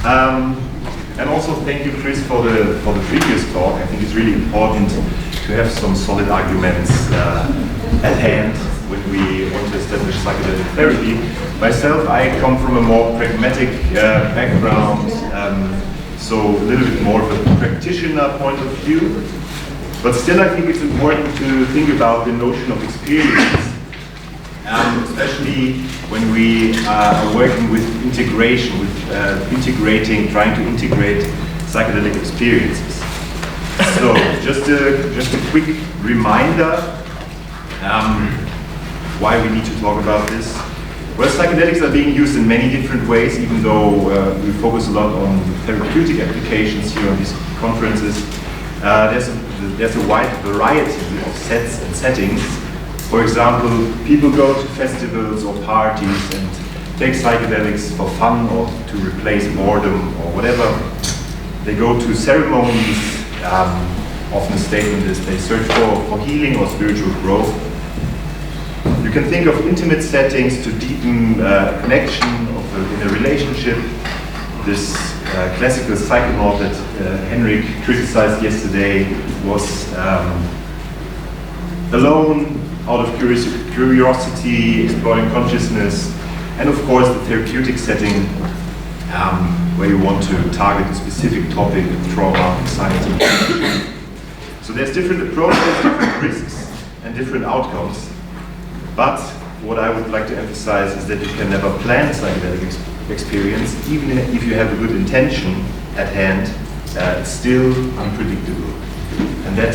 And also thank you, Chris, for the previous talk. I think it's really important to have some solid arguments at hand when we want to establish psychedelic therapy. Myself, I come from a more pragmatic background, so a little bit more of a practitioner point of view. But still, I think it's important to think about the notion of experience, especially when we are working with integration, with trying to integrate psychedelic experiences. So, just a quick reminder why we need to talk about this. Well, psychedelics are being used in many different ways, even though we focus a lot on therapeutic applications here on these conferences. There's a wide variety of sets and settings. For example, people go to festivals or parties and take psychedelics for fun or to replace boredom or whatever. They go to ceremonies, often a statement is they search for healing or spiritual growth. You can think of intimate settings to deepen connection in a relationship. This classical psychonaut that Henrik criticized yesterday was alone, out of curiosity, exploring consciousness, and of course the therapeutic setting where you want to target a specific topic, trauma, anxiety. So there's different approaches, different risks, and different outcomes. But what I would like to emphasize is that you can never plan a psychedelic experience, even if you have a good intention at hand. It's still unpredictable, and that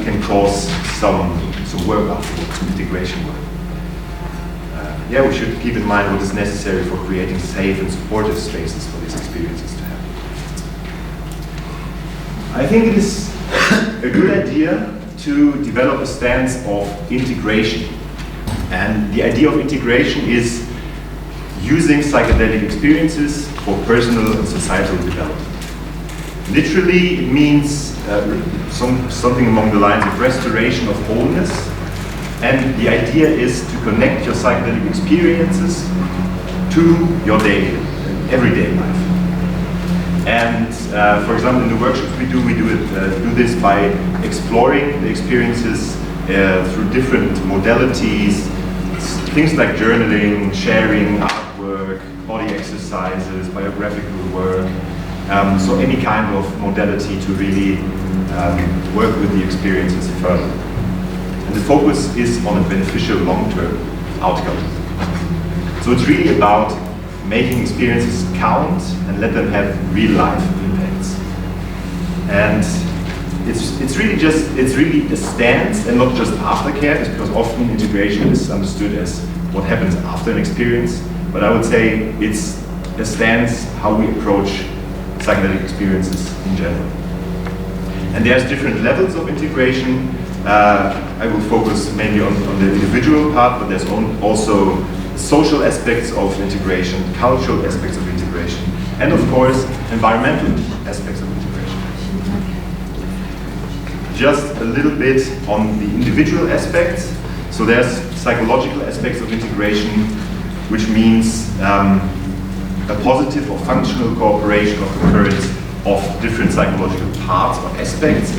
can cause some work afterwards, some integration work. Yeah, we should keep in mind what is necessary for creating safe and supportive spaces for these experiences to happen. I think it is a good idea to develop a stance of integration. And the idea of integration is using psychedelic experiences for personal and societal development. Literally, it means something along the lines of restoration of wholeness. And the idea is to connect your psychedelic experiences to your everyday life. And for example, in the workshops we do this by exploring the experiences through different modalities, things like journaling, sharing, artwork, body exercises, biographical work. So any kind of modality to really work with the experiences further. And the focus is on a beneficial long-term outcome. So it's really about making experiences count and let them have real-life impacts. And it's really a stance and not just aftercare, because often integration is understood as what happens after an experience. But I would say it's a stance how we approach psychedelic experiences in general. And there's different levels of integration. I will focus mainly on the individual part, but there's also social aspects of integration, cultural aspects of integration, and of course, environmental aspects of integration. Just a little bit on the individual aspects. So there's psychological aspects of integration, which means a positive or functional cooperation or occurrence of different psychological parts or aspects,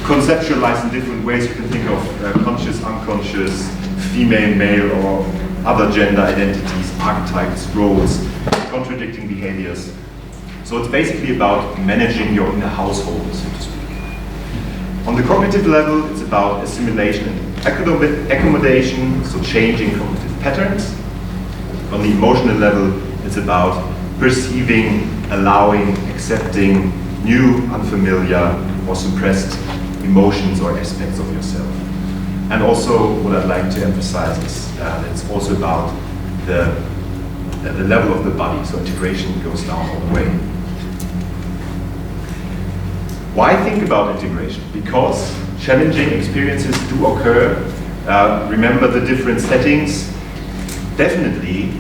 conceptualized in different ways. You can think of conscious, unconscious, female, male, or other gender identities, archetypes, roles, contradicting behaviors. So it's basically about managing your inner household, so to speak. On the cognitive level, it's about assimilation and accommodation, so changing cognitive patterns. On the emotional level, it's about perceiving, allowing, accepting new, unfamiliar, or suppressed emotions or aspects of yourself. And also, what I'd like to emphasize is that it's also about the level of the body, so integration goes down all the way. Why think about integration? Because challenging experiences do occur. Remember the different settings. Definitely,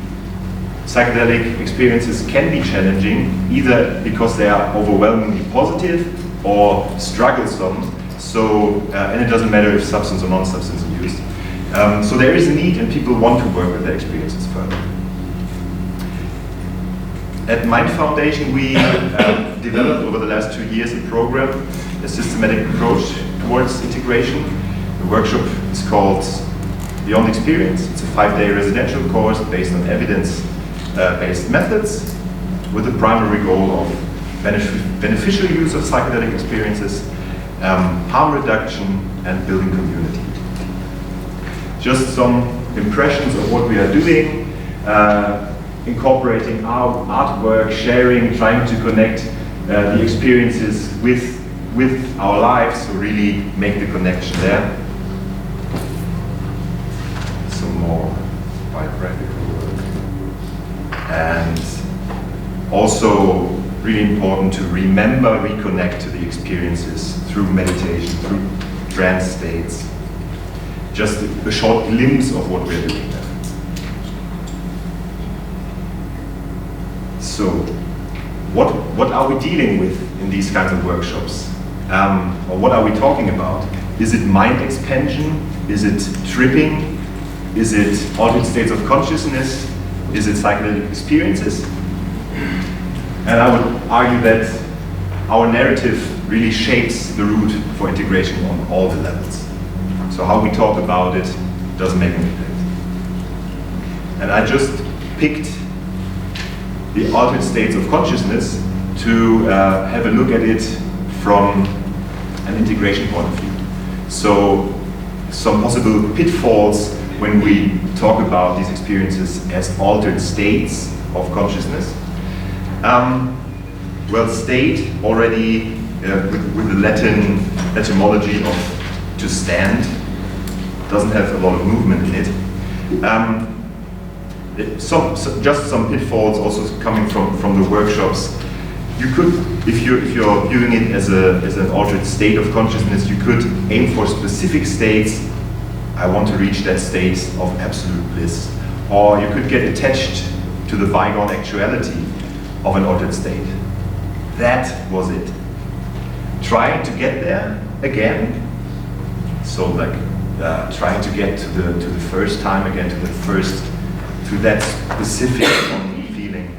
psychedelic experiences can be challenging, either because they are overwhelmingly positive or strugglesome. So, and it doesn't matter if substance or non-substance are used. So there is a need, and people want to work with their experiences further. At Mind Foundation, we developed over the last 2 years a program, a systematic approach towards integration. The workshop is called Beyond Experience. It's a 5-day residential course based on evidence-based methods with the primary goal of beneficial use of psychedelic experiences, harm reduction, and building community. Just some impressions of what we are doing, incorporating our artwork, sharing, trying to connect the experiences with our lives, so really make the connection there. Some more biographical work. And also really important to remember, reconnect to the experiences through meditation, through trance states. Just a short glimpse of what we're doing there. So, what are we dealing with in these kinds of workshops? Or what are we talking about? Is it mind expansion? Is it tripping? Is it altered states of consciousness? Is it psychedelic experiences? And I would argue that our narrative really shapes the route for integration on all the levels. So how we talk about it does make an impact. And I just picked the altered states of consciousness to have a look at it from an integration point of view. So some possible pitfalls when we talk about these experiences as altered states of consciousness. Well, state already with the Latin etymology of to stand doesn't have a lot of movement in it. Just some pitfalls also coming from the workshops. You could, if you're viewing it as an altered state of consciousness, you could aim for specific states. I want to reach that state of absolute bliss. Or you could get attached to the bygone actuality of an altered state. That was it. Trying to get there again, so like trying to get to the first time again, to that specific feeling.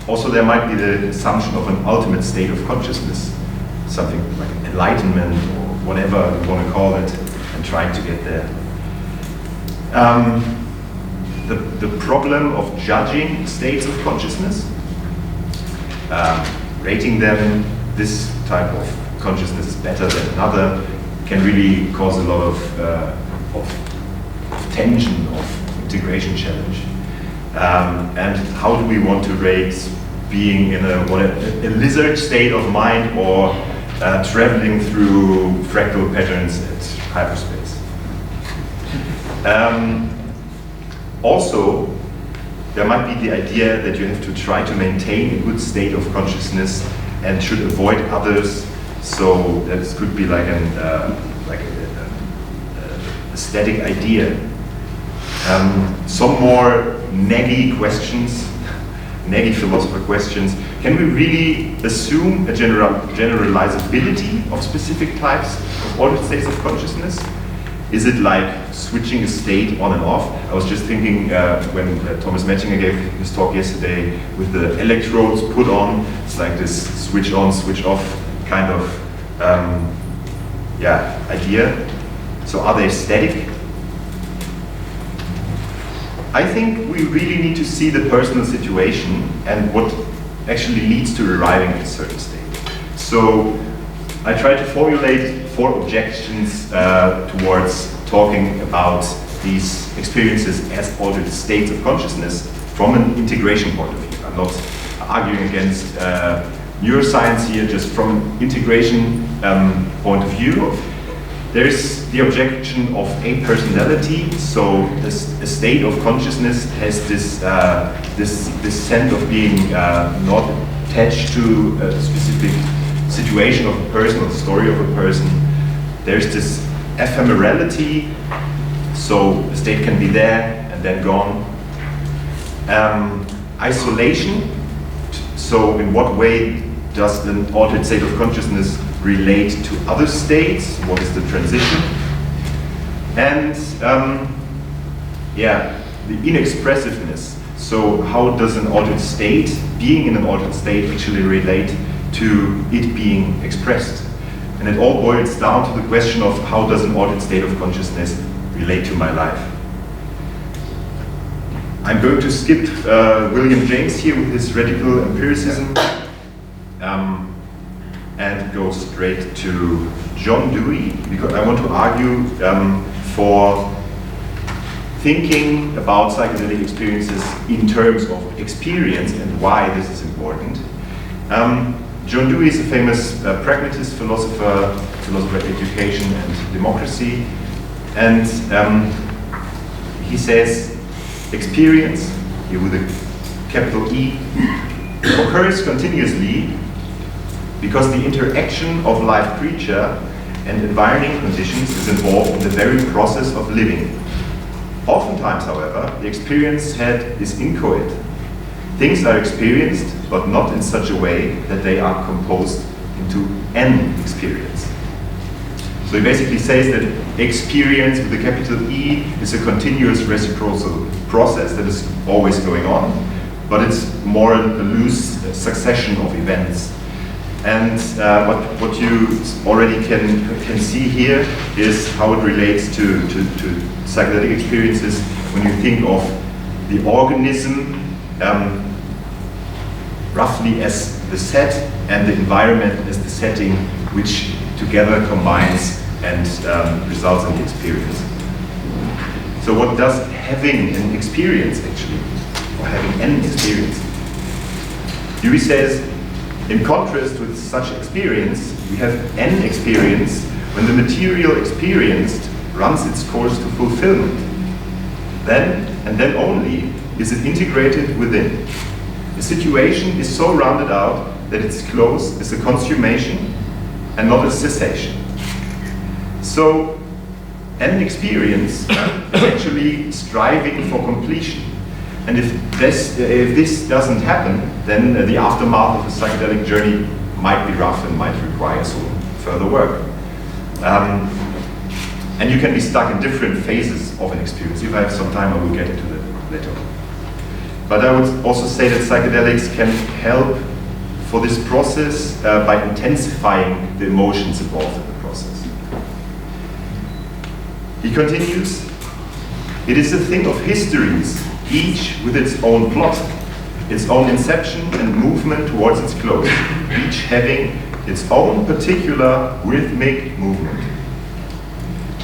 Also, there might be the assumption of an ultimate state of consciousness, something like enlightenment or whatever you want to call it, and trying to get there. The problem of judging states of consciousness, rating them, this type of consciousness is better than another, can really cause a lot of tension, of integration challenge. And how do we want to rate being in a lizard state of mind or traveling through fractal patterns at hyperspace? Also, there might be the idea that you have to try to maintain a good state of consciousness and should avoid others. So that could be like a static idea. Some more naggy questions, naggy philosopher questions. Can we really assume a generalizability of specific types of altered states of consciousness? Is it like switching a state on and off? I was just thinking when Thomas Mettinger gave his talk yesterday with the electrodes put on, it's like this switch on, switch off kind of idea. So are they static? I think we really need to see the personal situation and what actually leads to arriving at a certain state. So I try to formulate 4 objections towards talking about these experiences as altered states of consciousness from an integration point of view. I'm not arguing against neuroscience here, just from an integration point of view. There's the objection of apersonality. So a state of consciousness has this sense of being not attached to a specific situation of a person or the story of a person. There's this ephemerality, so the state can be there and then gone. Isolation, so in what way does an altered state of consciousness relate to other states? What is the transition? And the inexpressiveness. So how does an altered state, being in an altered state, actually relate to it being expressed? And it all boils down to the question of how does an altered state of consciousness relate to my life? I'm going to skip William James here with his radical empiricism and go straight to John Dewey, because I want to argue for thinking about psychedelic experiences in terms of experience and why this is important. John Dewey is a famous pragmatist philosopher of education and democracy, and he says experience, here with a capital E, occurs continuously because the interaction of live creature and environing conditions is involved in the very process of living. Oftentimes, however, the experience head is inchoate. Things are experienced, but not in such a way that they are composed into an experience. So he basically says that experience with a capital E is a continuous reciprocal process that is always going on, but it's more a loose succession of events. And what you already can see here is how it relates to psychedelic experiences when you think of the organism roughly as the set and the environment as the setting, which together combines and results in the experience. So what does having an experience actually, or having an experience? Dewey says, in contrast with such experience, we have an experience when the material experienced runs its course to fulfillment. Then, and then only, is it integrated within. The situation is so rounded out that its close is a consummation and not a cessation. So, an experience is actually striving for completion. And if this doesn't happen, then the aftermath of a psychedelic journey might be rough and might require some further work. And you can be stuck in different phases of an experience. If I have some time, I will get into that later. But I would also say that psychedelics can help for this process by intensifying the emotions involved in the process. He continues, it is a thing of histories, each with its own plot, its own inception and movement towards its close, each having its own particular rhythmic movement,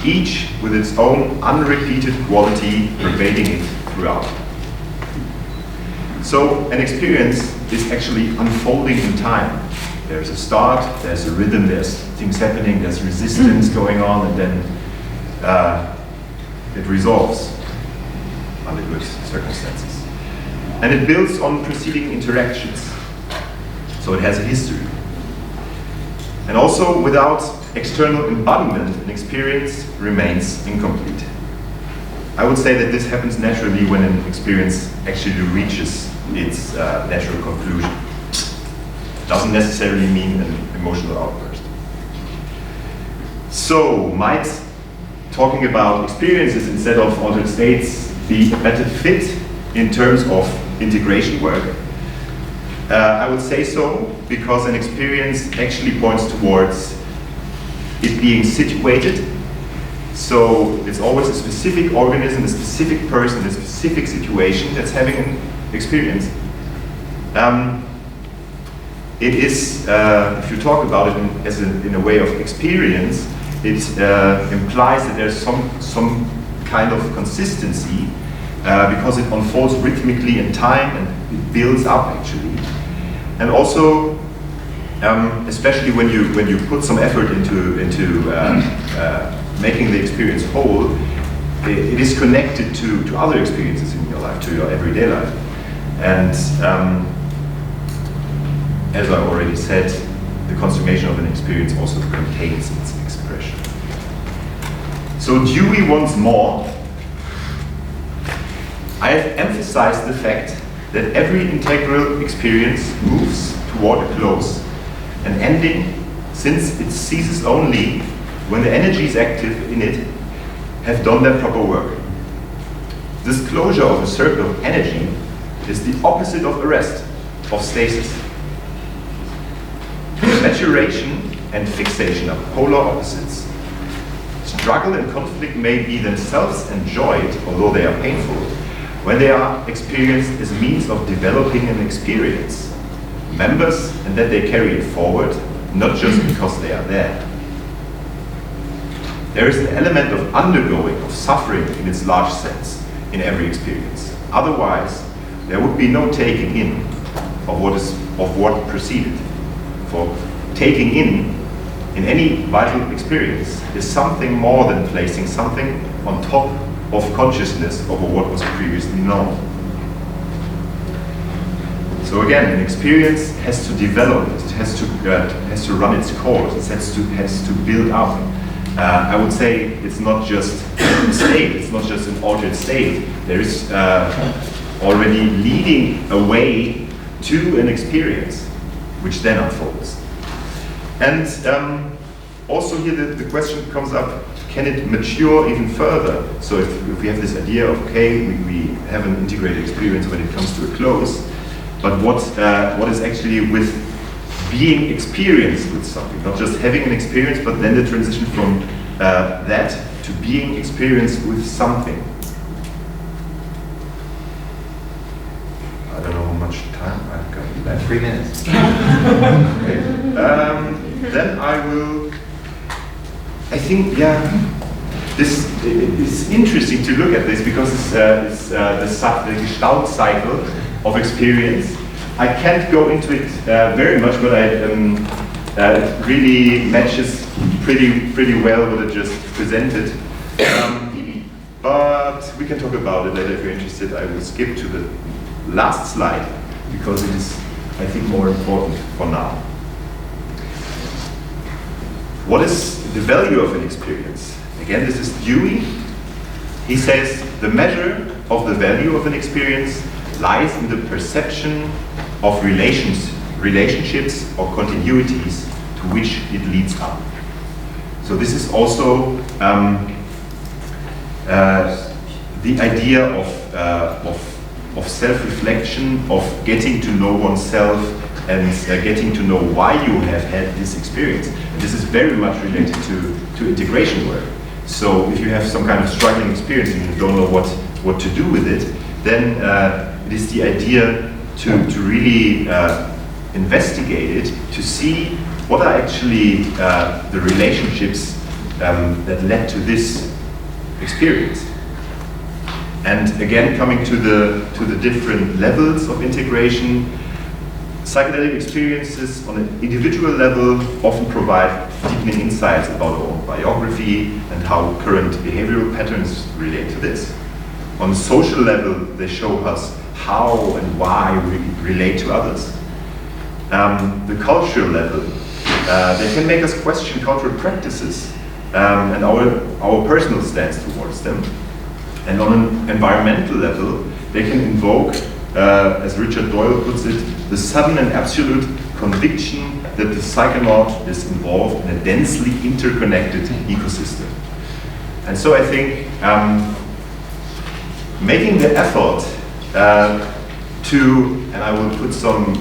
each with its own unrepeated quality pervading it throughout. So an experience is actually unfolding in time. There's a start, there's a rhythm, there's things happening, there's resistance going on, and then it resolves under good circumstances. And it builds on preceding interactions. So it has a history. And also, without external embodiment, an experience remains incomplete. I would say that this happens naturally when an experience actually reaches its natural conclusion. Doesn't necessarily mean an emotional outburst. So, might talking about experiences instead of altered states be a better fit in terms of integration work? I would say so, because an experience actually points towards it being situated. So it's always a specific organism, a specific person, a specific situation that's having an experience. It is, if you talk about it in a way of experience, it implies that there's some kind of consistency because it unfolds rhythmically in time and it builds up actually. And also, especially when you put some effort into making the experience whole, it is connected to other experiences in your life, to your everyday life. And as I already said, the consummation of an experience also contains its expression. So Dewey wants more. I have emphasized the fact that every integral experience moves toward a close, an ending, since it ceases only when the energies active in it have done their proper work. This closure of a circle of energy is the opposite of arrest, of stasis. Maturation and fixation are polar opposites. Struggle and conflict may be themselves enjoyed, although they are painful, when they are experienced as means of developing an experience. Members, and that they carry it forward, not just because they are there. There is an element of undergoing, of suffering in its large sense, in every experience. Otherwise, there would be no taking in of what preceded. For taking in any vital experience, is something more than placing something on top of consciousness over what was previously known. So again, an experience has to develop, it has to run its course, it has to build up. I would say it's not just a state, it's not just an altered state. There is already leading a way to an experience, which then unfolds. And also here the question comes up, can it mature even further? So if we have this idea of, okay, we have an integrated experience when it comes to a close, but what is actually with being experienced with something, not just having an experience, but then the transition from that to being experienced with something. I don't know how much time I've got left. 3 minutes. Okay. Then I think, yeah, this is interesting to look at this because it's the Gestalt cycle of experience. I can't go into it very much, but it really matches pretty well what I just presented. But we can talk about it later if you're interested. I will skip to the last slide because it is, I think, more important for now. What is the value of an experience? Again, this is Dewey. He says, the measure of the value of an experience lies in the perception of relationships or continuities to which it leads up. So this is also the idea of self-reflection, of getting to know oneself and getting to know why you have had this experience. And this is very much related to integration work. So if you have some kind of struggling experience and you don't know what to do with it, then it is the idea to really investigate it, to see what are actually the relationships that led to this experience. And again, coming to the different levels of integration, psychedelic experiences on an individual level often provide deepening insights about our own biography and how current behavioral patterns relate to this. On a social level, they show us how and why we relate to others. The cultural level, they can make us question cultural practices and our personal stance towards them. And on an environmental level, they can invoke, as Richard Doyle puts it, the sudden and absolute conviction that the psychonaut is involved in a densely interconnected ecosystem. And so I think making the effort and I will put some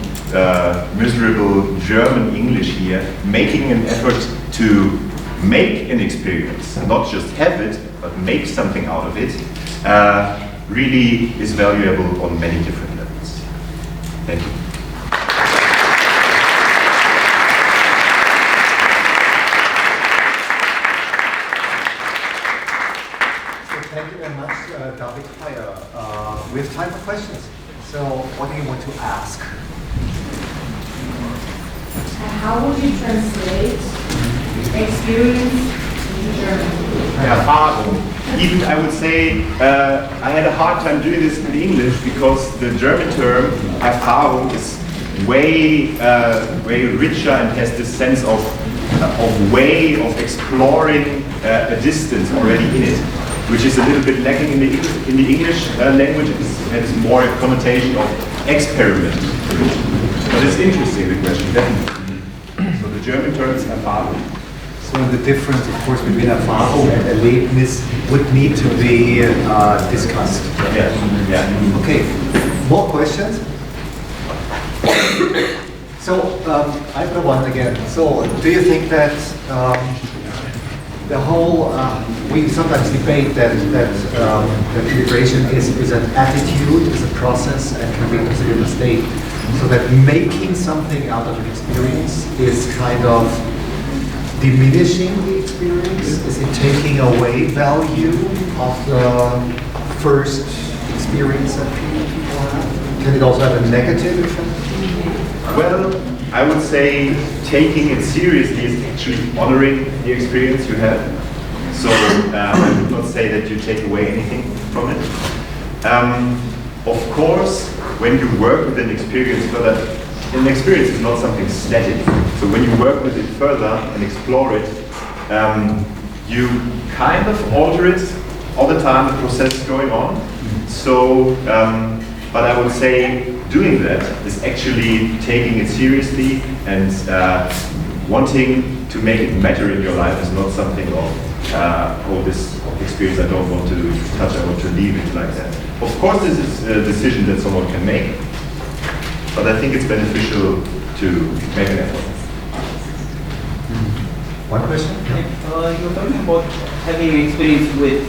miserable German English here, making an effort to make an experience, not just have it, but make something out of it, really is valuable on many different levels. Thank you. Thank you very much, David Heuer. We have time for questions. So, what do you want to ask? How would you translate experience into German? Erfahrung. Even I would say I had a hard time doing this in English because the German term Erfahrung is way richer and has this sense of way of exploring a distance already in it, which is a little bit lacking in the English language. It has more a connotation of experiment. But it's interesting, the question, definitely. So the German term is Erfahrung. So the difference, of course, between Erfahrung and Erlebnis would need to be discussed. Yeah. Okay. More questions? So, I have one again. So, do you think that the whole, we sometimes debate that integration is an attitude, is a process, and can be considered a state. So that making something out of an experience is kind of diminishing the experience? Is it taking away value of the first experience that people have? Can it also have a negative effect? Well, I would say taking it seriously is actually honoring the experience you had. So I would not say that you take away anything from it. Of course, when you work with an experience further, an experience is not something static. So when you work with it further and explore it, you kind of alter it all the time, the process is going on. So, but I would say doing that is actually taking it seriously and wanting to make it matter in your life is not something of, oh, this experience I don't want to touch, I want to leave it like that. Of course, this is a decision that someone can make, but I think it's beneficial to make an effort. One question? You're talking about having an experience with,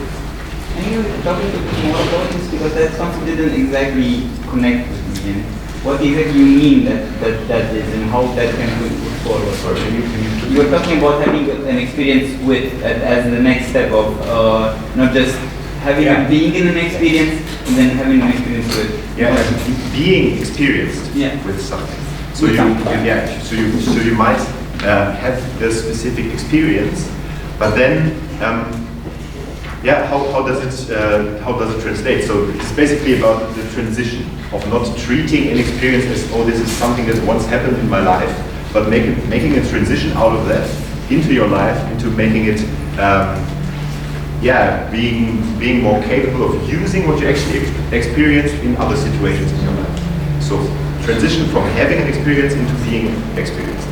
can you talk a bit more about this, because that's something that didn't exactly connect with me. And what exactly you mean that is, and how that can move forward? You're talking about having an experience with as the next step of not just having a being in an experience and then having an experience with being experienced with something. So you might have a specific experience, but then how does it translate? So it's basically about the transition of not treating an experience as, oh, this is something that once happened in my life, but making a transition out of that into your life, into making it being more capable of using what you actually experienced in other situations in your life. So transition from having an experience into being experienced.